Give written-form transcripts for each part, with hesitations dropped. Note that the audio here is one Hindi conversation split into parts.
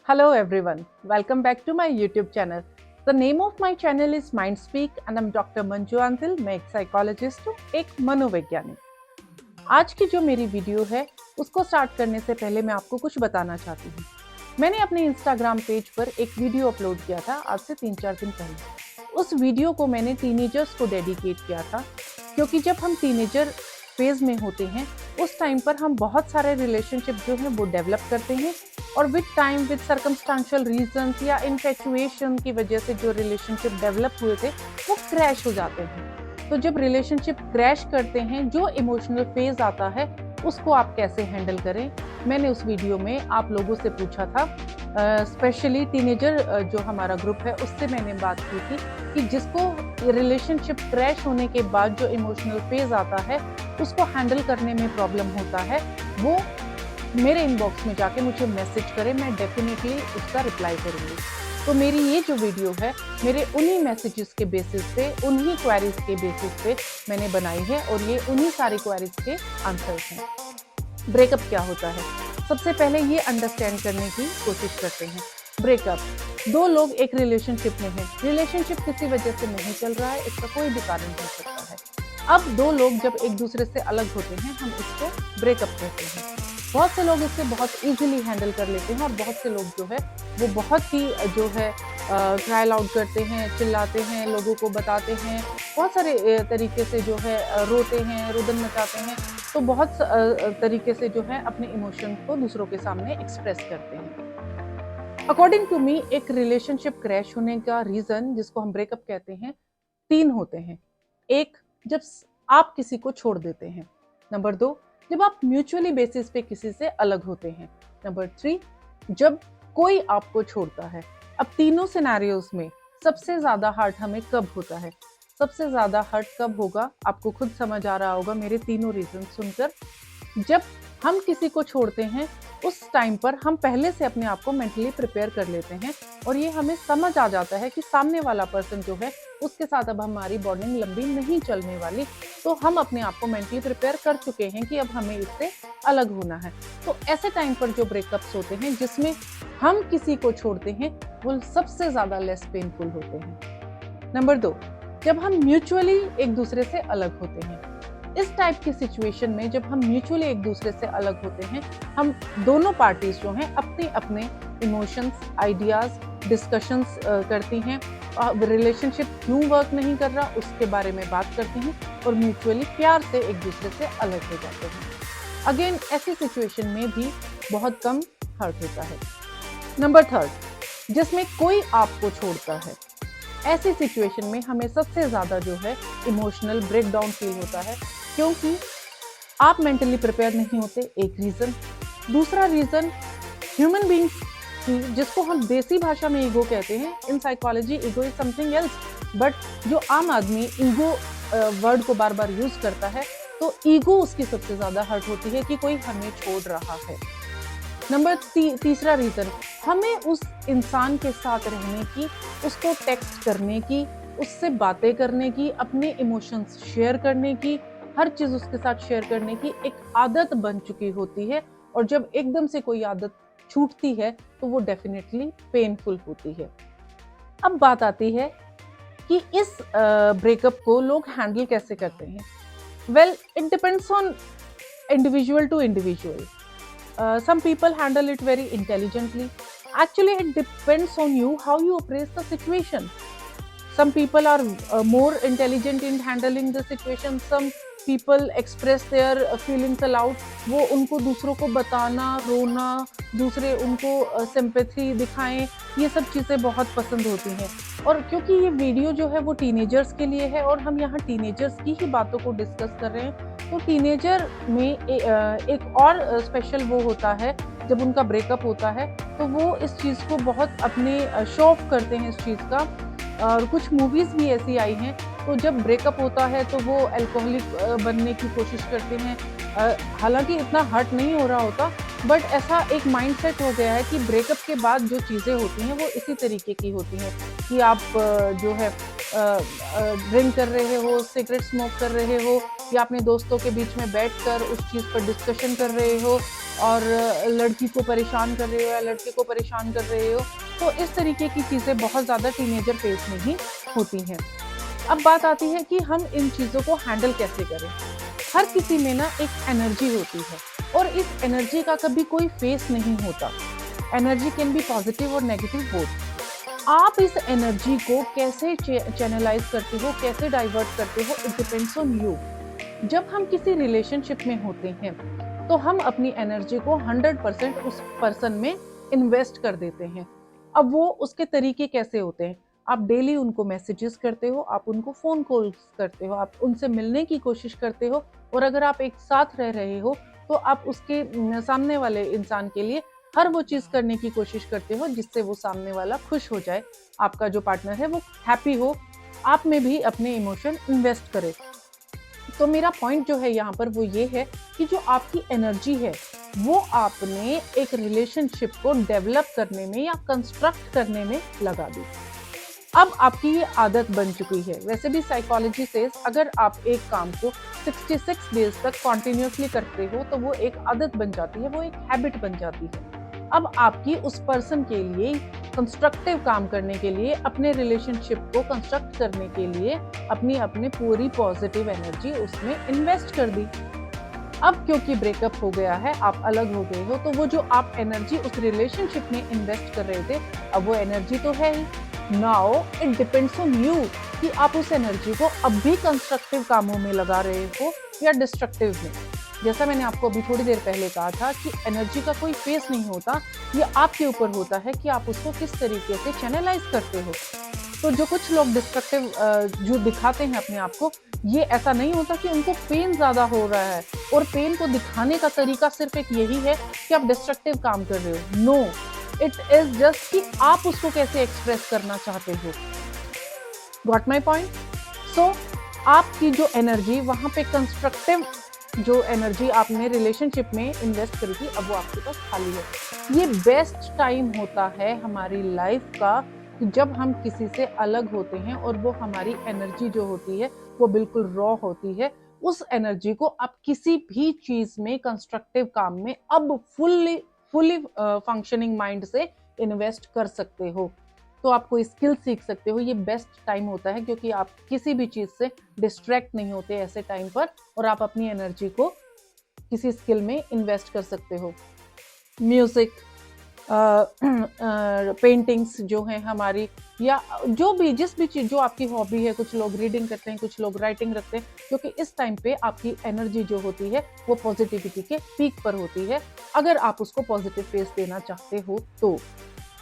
Hello everyone, welcome back to my YouTube channel. The name of my channel is Mindspeak and I'm Dr. Manju Antil. मैं एक साइकोलॉजिस्ट हूँ, एक मनोवैज्ञानिक। आज की जो मेरी वीडियो है उसको स्टार्ट करने से पहले मैं आपको कुछ बताना चाहती हूँ। मैंने अपने इंस्टाग्राम पेज पर एक वीडियो अपलोड किया था आज से 3-4 दिन पहले। उस वीडियो को मैंने टीनेजर्स को डेडिकेट किया था क्योंकि जब हम टीनेजर फेज में होते हैं उस टाइम पर हम बहुत सारे रिलेशनशिप जो हैं वो डेवलप करते हैं और with time with circumstantial reasons या इन्फेचुएशन की वजह से जो रिलेशनशिप डेवलप हुए थे वो क्रैश हो जाते हैं। तो जब रिलेशनशिप क्रैश करते हैं जो इमोशनल फेज आता है उसको आप कैसे हैंडल करें, मैंने उस वीडियो में आप लोगों से पूछा था। स्पेशली टीनेजर जो हमारा ग्रुप है उससे मैंने बात की थी कि जिसको रिलेशनशिप क्रैश होने के बाद जो इमोशनल फेज आता है उसको हैंडल करने में प्रॉब्लम होता है वो मेरे इनबॉक्स में जाके मुझे मैसेज करे, मैं डेफिनेटली उसका रिप्लाई करूँगी। तो मेरी ये जो वीडियो है मेरे उन्हीं मैसेजेस के बेसिस पे, उन्हीं क्वेरीज के बेसिस पे मैंने बनाई है और ये उन्हीं सारी क्वेरीज के आंसर्स हैं। ब्रेकअप क्या होता है, सबसे पहले ये अंडरस्टैंड करने की कोशिश करते हैं। ब्रेकअप, दो लोग एक रिलेशनशिप में हैं, रिलेशनशिप किसी वजह से नहीं चल रहा है, इसका कोई भी कारण हो सकता है। अब दो लोग जब एक दूसरे से अलग होते हैं हम इसको ब्रेकअप कहते हैं। बहुत से लोग इससे बहुत इजीली हैंडल कर लेते हैं और बहुत से लोग जो है वो बहुत ही जो है क्राई आउट करते हैं, चिल्लाते हैं, लोगों को बताते हैं, बहुत सारे तरीके से जो है रोते हैं, रुदन मचाते हैं। तो बहुत तरीके से जो है अपने इमोशन को दूसरों के सामने एक्सप्रेस करते हैं। अकॉर्डिंग टू मी एक रिलेशनशिप क्रैश होने का रीजन जिसको हम ब्रेकअप कहते हैं 3 होते हैं। एक, जब आप किसी को छोड़ देते हैं। नंबर 2, जब आप म्यूचुअली बेसिस पे किसी से अलग होते हैं। नंबर 3, जब कोई आपको छोड़ता है। अब तीनों सिनेरियोस में सबसे ज्यादा हर्ट हमें कब होता है, सबसे ज्यादा हर्ट कब होगा आपको खुद समझ आ रहा होगा मेरे तीनों रीजन सुनकर। जब हम किसी को छोड़ते हैं उस टाइम पर हम पहले से अपने आप को मेंटली प्रिपेयर कर लेते हैं और ये हमें समझ आ जाता है कि सामने वाला पर्सन जो है उसके साथ अब हमारी बॉन्डिंग लंबी नहीं चलने वाली। तो हम अपने आप को मेंटली प्रिपेयर कर चुके हैं कि अब हमें इससे अलग होना है। तो ऐसे टाइम पर जो ब्रेकअप्स होते हैं जिसमें हम किसी को छोड़ते हैं वो सबसे ज्यादा लेस पेनफुल होते हैं। नंबर 2, जब हम म्यूचुअली एक दूसरे से अलग होते हैं। इस टाइप की सिचुएशन में जब हम म्यूचुअली एक दूसरे से अलग होते हैं हम दोनों पार्टीज जो हैं अपने अपने इमोशंस, आइडियाज, डिस्कशंस करती हैं, रिलेशनशिप क्यों वर्क नहीं कर रहा उसके बारे में बात करती हैं और म्यूचुअली प्यार से एक दूसरे से अलग हो जाते हैं। अगेन ऐसी सिचुएशन में भी बहुत कम हर्ट होता है। नंबर 3, जिसमें कोई आपको छोड़ता है। ऐसी सिचुएशन में हमें सबसे ज्यादा जो है इमोशनल ब्रेकडाउन फील होता है क्योंकि आप मेंटली प्रिपेयर नहीं होते, एक रीजन। दूसरा रीजन, ह्यूमन बीइंग्स की जिसको हम देसी भाषा में ईगो कहते हैं, in psychology ego is something else, but जो आम आदमी ईगो वर्ड को बार बार यूज करता है तो ईगो उसकी सबसे ज्यादा हर्ट होती है कि कोई हमें छोड़ रहा है। नंबर तीसरा रीजन, हमें उस इंसान के साथ रहने की, उसको टेक्स्ट करने की, उससे बातें करने की, अपने इमोशंस शेयर करने की, हर चीज उसके साथ शेयर करने की एक आदत बन चुकी होती है और जब एकदम से कोई आदत छूटती है तो वो डेफिनेटली पेनफुल होती है। अब बात आती है कि इस ब्रेकअप को लोग हैंडल कैसे करते हैं। Well, it depends on individual to individual. Some people handle it very intelligently. Actually, it depends on you how you appraise the situation. Some people are more intelligent in handling the situation. Some people express their feelings aloud. वो उनको दूसरों को बताना, रोना, दूसरे उनको सिंपैथी दिखाएं, ये सब चीज़ें बहुत पसंद होती हैं। और क्योंकि ये वीडियो जो है वो टीनेजर्स के लिए है और हम यहाँ टीनेजर्स की ही बातों को डिस्कस कर रहे हैं, तो टीनेजर में एक और स्पेशल वो होता है जब उनका ब्रेकअप होता है तो वो इस चीज़ को बहुत अपने शो ऑफ करते हैं इस चीज़ का। और कुछ मूवीज़ भी ऐसी आई हैं तो जब ब्रेकअप होता है तो वो अल्कोहलिक बनने की कोशिश करते हैं। हालांकि इतना हर्ट नहीं हो रहा होता बट ऐसा एक माइंडसेट हो गया है कि ब्रेकअप के बाद जो चीज़ें होती हैं वो इसी तरीके की होती हैं कि आप जो है ड्रिंक कर रहे हो, सिगरेट स्मोक कर रहे हो, या अपने दोस्तों के बीच में बैठकर उस चीज़ पर डिस्कशन कर रहे हो और लड़की को परेशान कर रहे हो या लड़के को परेशान कर रहे हो, तो इस तरीके की चीज़ें बहुत ज़्यादा टीनेजर फेज में ही होती हैं। अब बात आती है कि हम इन चीज़ों को हैंडल कैसे करें। हर किसी में ना एक एनर्जी होती है और इस एनर्जी का कभी कोई फेस नहीं होता। एनर्जी कैन बी पॉजिटिव और नेगेटिव बोथ। आप इस एनर्जी को कैसे चैनलाइज करते हो, कैसे डाइवर्ट करते हो, इट डिपेंड्स ऑन यू। जब हम किसी रिलेशनशिप में होते हैं तो हम अपनी एनर्जी को 100% उस पर्सन में इन्वेस्ट कर देते हैं। अब वो उसके तरीके कैसे होते हैं? आप डेली उनको मैसेजेस करते हो, आप उनको फोन कॉल्स करते हो, आप उनसे मिलने की कोशिश करते हो, और अगर आप एक साथ रह रहे हो तो आप उसके सामने वाले इंसान के लिए हर वो चीज करने की कोशिश करते हो जिससे वो सामने वाला खुश हो जाए, आपका जो पार्टनर है वो हैप्पी हो, आप में भी अपने इमोशन इन्वेस्ट करे। तो मेरा पॉइंट जो है यहाँ पर वो ये है कि जो आपकी एनर्जी है वो आपने एक रिलेशनशिप को डेवलप करने में या कंस्ट्रक्ट करने में लगा दी। अब आपकी ये आदत बन चुकी है। वैसे भी साइकोलॉजी से अगर आप एक काम को 66 डेज तक कॉन्टिन्यूसली करते हो तो वो एक आदत बन जाती है, वो एक हैबिट बन जाती है। अब आपकी उस पर्सन के लिए कंस्ट्रक्टिव काम करने के लिए, अपने रिलेशनशिप को कंस्ट्रक्ट करने के लिए अपनी पूरी पॉजिटिव एनर्जी उसमें इन्वेस्ट कर दी। अब क्योंकि ब्रेकअप हो गया है, आप अलग हो गए हो, तो वो जो आप एनर्जी उस रिलेशनशिप में इन्वेस्ट कर रहे थे, अब वो एनर्जी तो है ही। Now it depends on you कि आप उस एनर्जी को अब भी कंस्ट्रक्टिव कामों में लगा रहे हो या डिस्ट्रक्टिव में। जैसा मैंने आपको अभी थोड़ी देर पहले कहा था कि एनर्जी का कोई फेस नहीं होता, ये आपके ऊपर होता है कि आप उसको किस तरीके से चैनलाइज करते हो। तो जो कुछ लोग डिस्ट्रक्टिव जो दिखाते हैं अपने आप को, ये ऐसा नहीं होता कि उनको पेन ज्यादा हो रहा है और पेन को दिखाने का तरीका सिर्फ एक यही है कि आप डिस्ट्रक्टिव काम कर रहे हो। नो, इट इज जस्ट कि आप उसको कैसे एक्सप्रेस करना चाहते हो। Got my point? सो आपकी जो एनर्जी वहां पे कंस्ट्रक्टिव जो एनर्जी आपने रिलेशनशिप में इन्वेस्ट करी थी, अब वो आपके पास खाली है। ये बेस्ट टाइम होता है हमारी लाइफ का जब हम किसी से अलग होते हैं और वो हमारी एनर्जी जो होती है वो बिल्कुल रॉ होती है। उस एनर्जी को आप किसी भी चीज में, कंस्ट्रक्टिव काम में अब फुली फंक्शनिंग माइंड से इन्वेस्ट कर सकते हो। तो आप कोई स्किल सीख सकते हो, ये बेस्ट टाइम होता है क्योंकि आप किसी भी चीज से डिस्ट्रैक्ट नहीं होते ऐसे टाइम पर, और आप अपनी एनर्जी को किसी स्किल में इन्वेस्ट कर सकते हो। म्यूजिक, पेंटिंग्स जो हैं हमारी, या जो भी जिस भी चीज जो आपकी हॉबी है, कुछ लोग रीडिंग करते हैं, कुछ लोग राइटिंग रखते हैं, क्योंकि इस टाइम पे आपकी एनर्जी जो होती है वो पॉजिटिविटी के पीक पर होती है, अगर आप उसको पॉजिटिव फेस देना चाहते हो तो।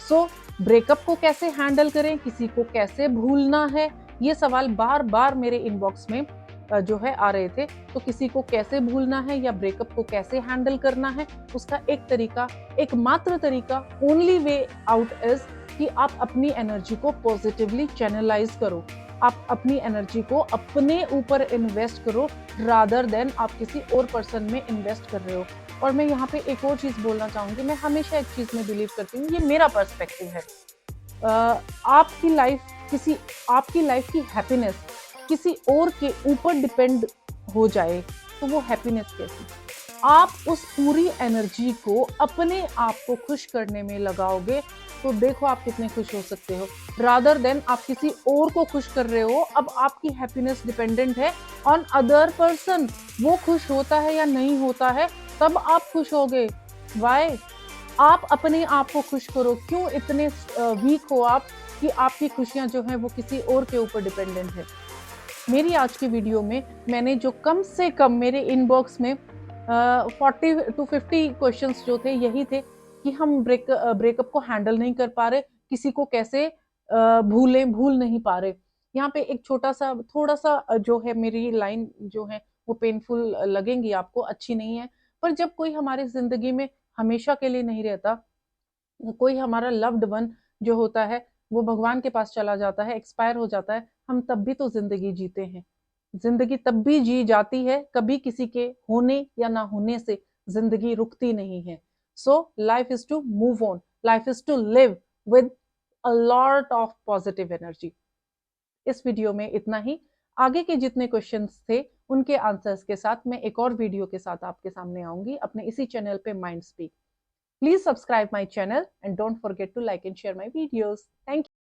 सो ब्रेकअप को कैसे हैंडल करें, किसी को कैसे भूलना है, ये सवाल बार बार मेरे इनबॉक्स में जो है आ रहे थे। तो किसी को कैसे भूलना है या ब्रेकअप को कैसे हैंडल करना है, उसका एक तरीका, एकमात्र तरीका, ओनली वे आउट इज कि आप अपनी एनर्जी को पॉजिटिवली चैनलाइज करो। आप अपनी एनर्जी को अपने ऊपर इन्वेस्ट करो रादर देन आप किसी और पर्सन में इन्वेस्ट कर रहे हो। और मैं यहाँ पे एक और चीज बोलना चाहूंगी, मैं हमेशा एक चीज में बिलीव करती हूँ, ये मेरा पर्सपेक्टिव है। आपकी लाइफ की हैप्पीनेस किसी और के ऊपर डिपेंड हो जाए तो वो हैप्पीनेस कैसी? आप उस पूरी एनर्जी को अपने आप को खुश करने में लगाओगे तो देखो आप कितने खुश हो सकते हो, रादर देन आप किसी और को खुश कर रहे हो। अब आपकी हैप्पीनेस डिपेंडेंट है ऑन अदर पर्सन, वो खुश होता है या नहीं होता है तब आप खुश होगे। वाई? आप अपने आप को खुश करो। क्यों इतने वीक हो आप कि आपकी खुशियां जो हैं वो किसी और के ऊपर डिपेंडेंट है? मेरी आज की वीडियो में मैंने जो कम से कम मेरे इनबॉक्स में 40 to 50 क्वेश्चंस जो थे यही थे कि हम ब्रेकअप को हैंडल नहीं कर पा रहे, किसी को कैसे भूल नहीं पा रहे। यहाँ पे एक छोटा सा थोड़ा सा जो है मेरी लाइन जो है वो पेनफुल लगेंगी आपको, अच्छी नहीं है, पर जब कोई हमारी जिंदगी में हमेशा के लिए नहीं रहता, कोई हमारा लव्ड वन जो होता है वो भगवान के पास चला जाता है, एक्सपायर हो जाता है, हम तब भी तो जिंदगी जीते हैं। जिंदगी तब भी जी जाती है, कभी किसी के होने या ना होने से जिंदगी रुकती नहीं है। So life is to move on, life is to live with a lot of positive energy. इस वीडियो में इतना ही। आगे के जितने क्वेश्चंस थे उनके आंसर्स के साथ मैं एक और वीडियो के साथ आपके सामने आऊंगी अपने इसी चैनल पे mind speak. Please subscribe my channel and don't forget to like and share my videos. Thank you.